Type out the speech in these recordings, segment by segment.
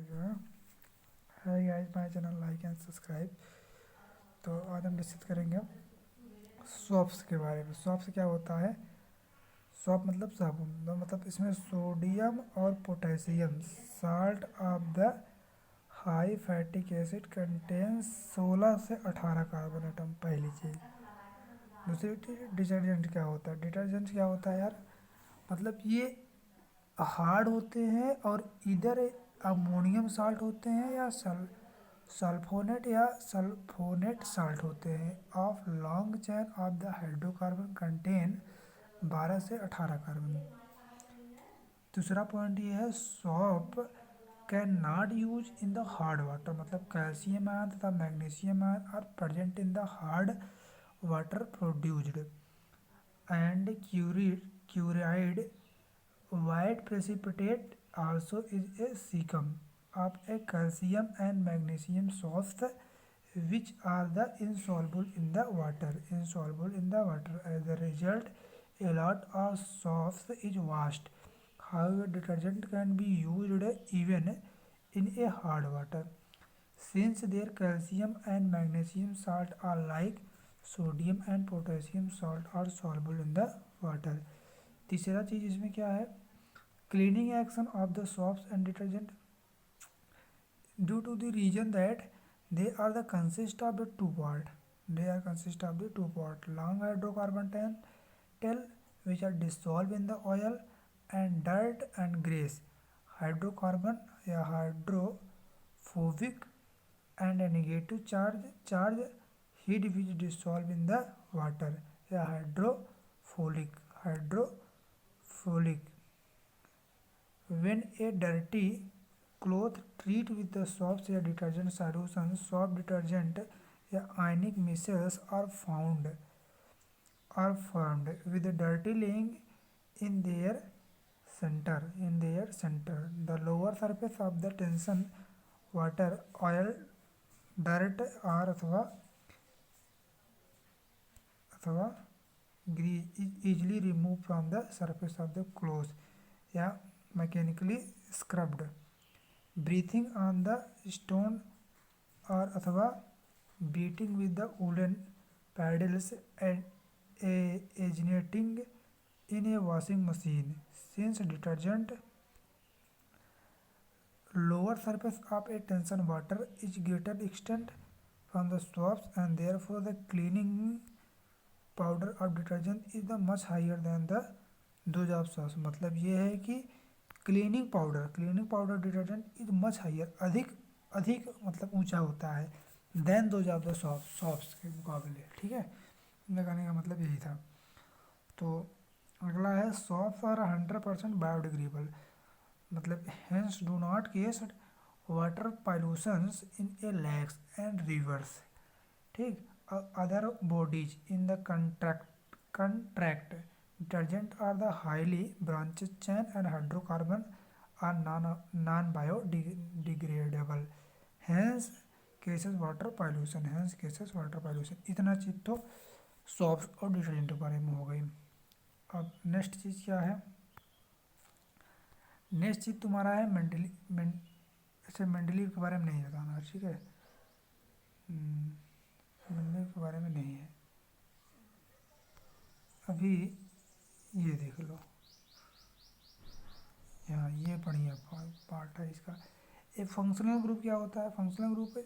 जो है guys my channel like and subscribe. तो आज हम डिस्कस करेंगे सॉप्स के बारे में। सॉप्स क्या होता है? सॉप मतलब साबुन, तो मतलब इसमें सोडियम और potassium salt of the high फैटिक acid contains 16 से 18 कार्बन एटम। पहली चीज़। दूसरी चीज़ डिटर्जेंट क्या होता है? डिटर्जेंट क्या होता है यार? मतलब ये हार्ड होते हैं और इधर अमोनियम साल्ट होते हैं या सल्फोनेट या सल्फोनेट साल्ट होते हैं of long chain of the hydrocarbon contain 12 से 18 कार्बन। दूसरा पॉइंट ये है soap can not use in the hard water, मतलब कैल्शियम आयन तथा magnesium ion are present in the hard water produced and curdy white precipitate also is a secum of a calcium and magnesium salts which are the insoluble in the water. As a result, a lot of soaps is washed. However, detergent can be used even in a hard water since their calcium and magnesium salt are like sodium and potassium salt are soluble in the water. तीसरा चीज़ इसमें क्या है? Cleaning action of the soaps and detergent due to the reason that they are the consist of the two part. Long hydrocarbon tail which are dissolved in the oil and dirt and grease. Hydrocarbon या hydrophobic and a negative charge heat which dissolve in the water या hydrophilic. When a dirty cloth treat with the soaps या detergent solution, soap detergent या ionic mixtures are formed with the dirty laying in their center. The lower surface of the tension water, oil, dirt or अथवा grease is easily removed from the surface of the cloth या mechanically scrubbed. Breathing on the stone or अथवा beating with the wooden paddles and agitating in a washing machine. Since detergent lower surface of a tension water is greater extent from the soaps and therefore the cleaning powder of detergent is the much higher than the dose of soaps. मतलब ये है कि cleaning powder detergent is much higher, अधिक मतलब ऊंचा होता है than dose of the soaps के मुकाबले। ठीक है, लगाने का मतलब यही था। तो अगला है सॉप्स आर 100% बायोडिग्रेडेबल, मतलब hence do not cause water pollutions in a lakes and rivers. ठीक, other bodies in the contract detergent are the highly branched chain and hydrocarbon are non-biodegradable, hence cases water pollution. इतना चीज़ तो shops और detergent के बारे में हो गई। अब नेक्स्ट चीज़ क्या है? नेक्स्ट चीज़ तुम्हारा है मेंडलीव के बारे में नहीं बताना, ठीक है? मेंडलीव के बारे में नहीं है अभी, ये देख लो यहाँ, ये बढ़िया पार्ट है इसका। एक फंक्शनल ग्रुप क्या होता है? फंक्शनल ग्रुप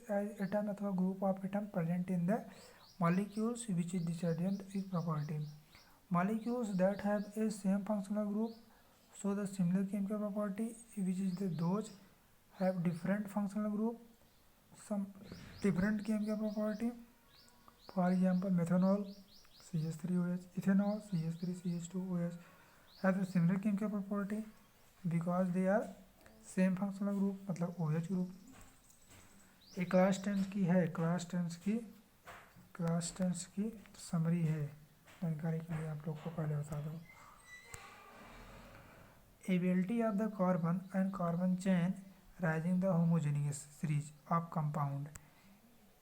एटम अथवा group of atom present in the molecules which is detergent is property. Molecules that have a same functional group show the similar chemical property which is the those have different functional group, some different chemical property. For example, methanol CH3OH, ethanol CH3CH2OH have a similar chemical property because they are same functional group, मतलब OH group. एक class tense की summary है, जानकारी के लिए आप लोग को पहले बता दो। Ability of the carbon and carbon chain rising the homogeneous series of compound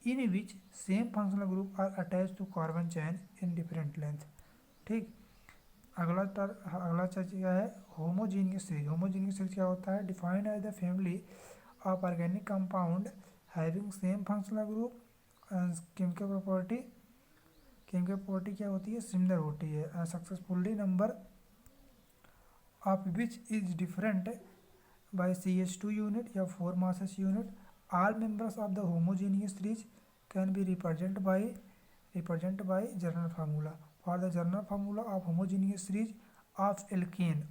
in which same functional group are attached to carbon chain in different length। ठीक, अगला चीज क्या है? होमोजीनियस सीरीज क्या होता है? Defined as the family of organic compound having same functional group and chemical property क्या होती है, सिमिलर होती है। Successfully number of which is different by CH2 unit या 4 masses unit. All members of the homogeneous series can be represented by general formula. For the general formula of homogeneous series of alkane,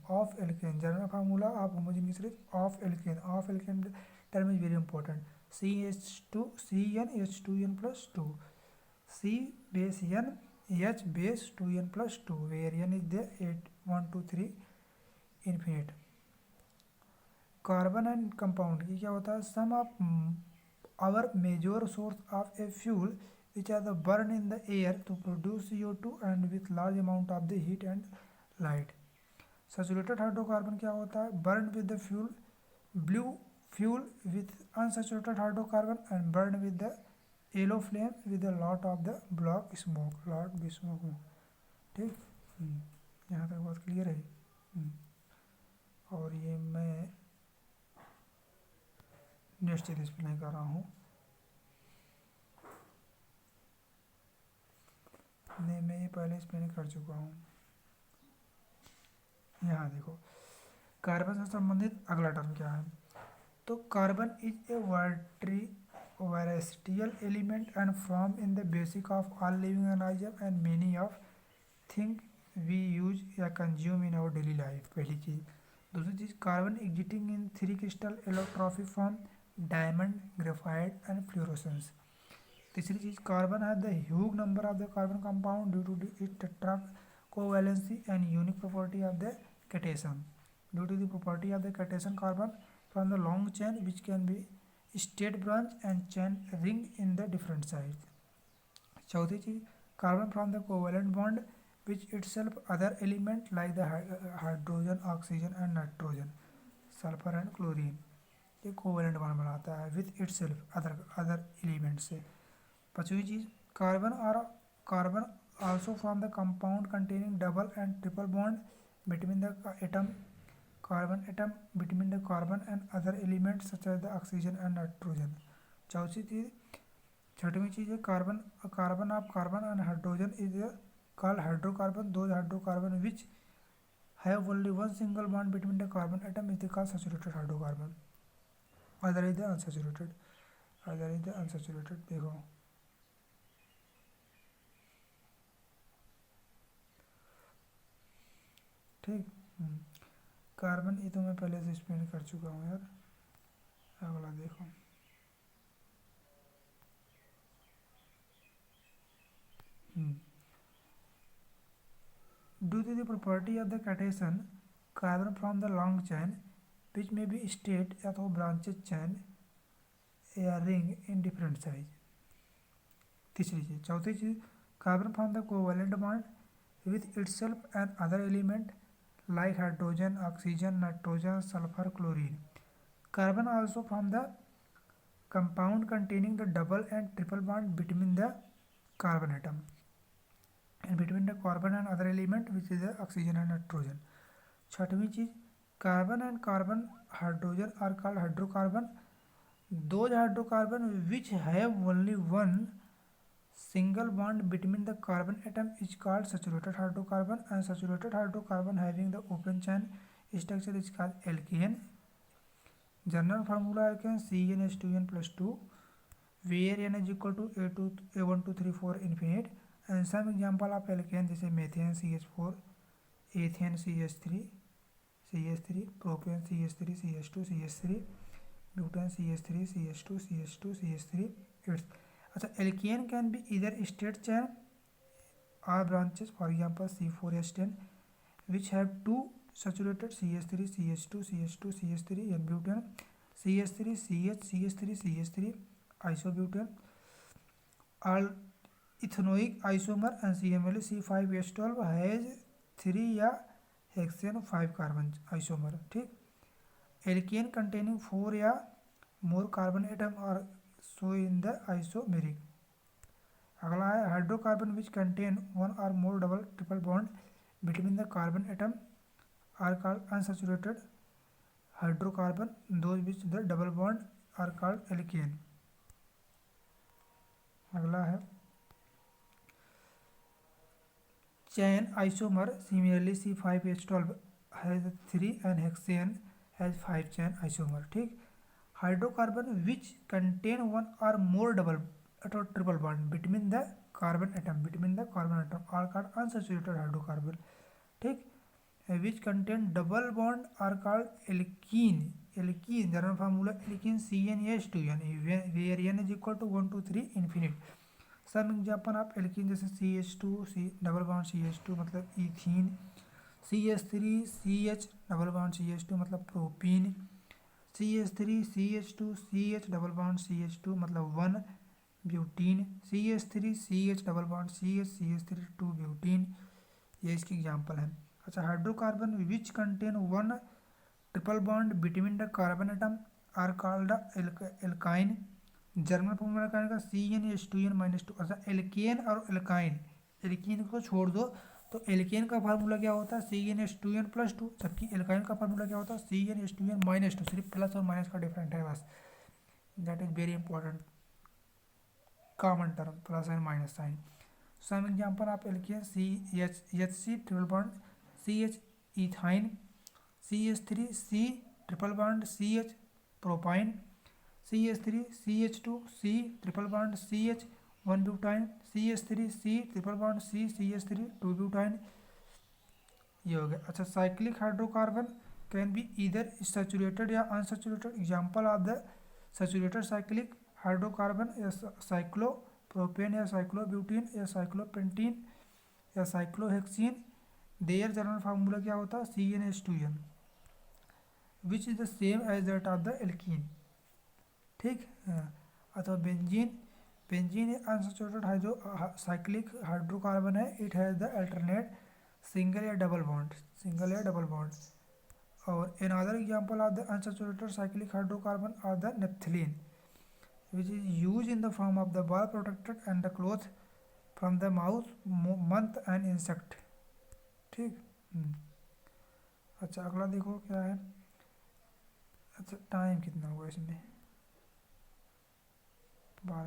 general formula of homogeneous series of alkane term is very important. CH2 CnH2n plus 2, C base n, H base 2n plus 2, where n is the 8 1 2 3 infinite. Carbon and compound की क्या होता है, some of our major source of a fuel which are the burn in the air to produce CO2 and with large amount of the heat and light. Saturated hydrocarbon क्या होता है, burn with the fuel blue fuel with unsaturated hydrocarbon and burn with the yellow flame with the lot of the block smoke. ठीक, यहाँ तक बात clear है। और ये मैं नेक्स्ट चीज एक्सप्लेन कर रहा हूँ। नहीं, मैं ये पहले एक्सप्लेन कर चुका हूँ। यहाँ देखो, कार्बन से संबंधित अगला टर्म क्या है, तो carbon is a versatile element and from in the basic of all living organism and many of thing we use या consume in our daily life. पहली चीज। दूसरी चीज, carbon existing in 3 crystal allotropic form diamond, graphite and fluorescence. तीसरी चीज, carbon has the huge number of the carbon compound due to its tetra covalency and unique property of the catenation. Due to the property of the catenation carbon from the long chain which can be state branch and chain ring in the different size. चौथी चीज, carbon from the covalent bond which itself other element like the hydrogen, oxygen and nitrogen, sulphur and chlorine, ये covalent bond बनाता है with itself other element से। पांचवी चीज, carbon also from the compound containing double and triple bond between the atom, carbon atom between the carbon and other elements such as the oxygen and nitrogen. छठवीं चीज है, carbon of carbon and hydrogen is called hydrocarbon. Those hydrocarbon which have only one single bond between the carbon atom is called saturated hydrocarbon. Other is the unsaturated. देखो, ठीक। Carbon ये तो मैं पहले से एक्सप्लेन कर चुका हूँ यार। अगला देखो, due to the property of the catenation carbon from the long chain which may be state अथवा ब्रांचेज चैन या रिंग इन डिफरेंट साइज। तीसरी चीज। चौथी चीज, carbon from the covalent bond with itself and other element like hydrogen, oxygen, nitrogen, sulphur, chlorine. Carbon also from the compound containing the double and triple bond between the carbon atom and between the carbon and other element which is the oxygen and nitrogen. छठवीं चीज, carbon and carbon hydrogen are called hydrocarbon. Those hydrocarbon which have only one single bond between the carbon atom is called saturated hydrocarbon, and saturated hydrocarbon having the open chain structure is called alkane. General formula alkane CnH2n plus 2, where n is equal to A1 2 3 4 infinite. And some example of alkane जैसे methane CH4, ethane CH3, propane CH3 CH2 CH3, butane CH3 CH2 CH2 CH3 it's। अच्छा, alkane can be either straight chain or branches, for example C4H10 which have two saturated CH3 CH2 CH2 CH3 and butane CH3 CH CH3 CH3 isobutane all ethanoic isomer and CML C5H12 has 3 या hexane 5 carbon isomer. ठीक, alkane containing 4 या more carbon atom और सो in the isomeric. अगला है hydrocarbon which contain 1 और more double triple bond between the carbon atom are called unsaturated hydrocarbon. Those which the double bond are called alkane. अगला है chain isomer, similarly C5H12 has 3 and hexane has 5 chain isomer. ठीक, hydrocarbon which contain one और more double अथवा triple bond between the carbon atom are called unsaturated hydrocarbon. ठीक, which contain double bond are called alkene. Alkene general formula alkene CnH2n where n is equal to 1 to 3 infinite. Some example of alkene जैसे CH2 C double bond CH2 मतलब ethene, CH3CH double bond CH2 मतलब propene, CH3CH2 CH double bond CH2 मतलब 1 butene, CH3CH double bond CH 2 butene. ये इसकी example है। अच्छा, hydrocarbon which contain one triple bond between the carbon atom are called alkyne. जर्मन formula का CnH2n-2। अच्छा, alkene और एल्काइन, एल्कीन को छोड़ दो तो एल्केन का फार्मूला क्या होता है CnH2n+2, जबकि एल्काइन का फार्मूला क्या होता है CnH2n-2। सिर्फ प्लस और माइनस का डिफरेंट है बस, that is very important common term, plus and minus sign. Some example of alkane CHC triple bond CH ethyne, CH3C triple bond CH propyne, CH3CH2 C triple bond CH 1 butyne, CH3C triple bond C CH3 2 butyne. ये हो गया। अच्छा, cyclic hydrocarbon can be either saturated या unsaturated. Example of the saturated cyclic hydrocarbon या cyclopropane या cyclobutene या साइक्लोपेंटीन या cyclohexene. There general formula क्या होता है CnH2n which is the same as that of the alkene. ठीक, अथवा benzene, benzene unsaturated hydro cyclic hydrocarbon है। It has the alternate single या डबल बॉन्ड। और another example of the unsaturated cyclic hydrocarbon are the naphthalene which is use in the form of the ball protected and the cloth from the mouth month and insect. ठीक, अच्छा, अगला देखो क्या है। अच्छा, time कितना हुआ इसमें, 12।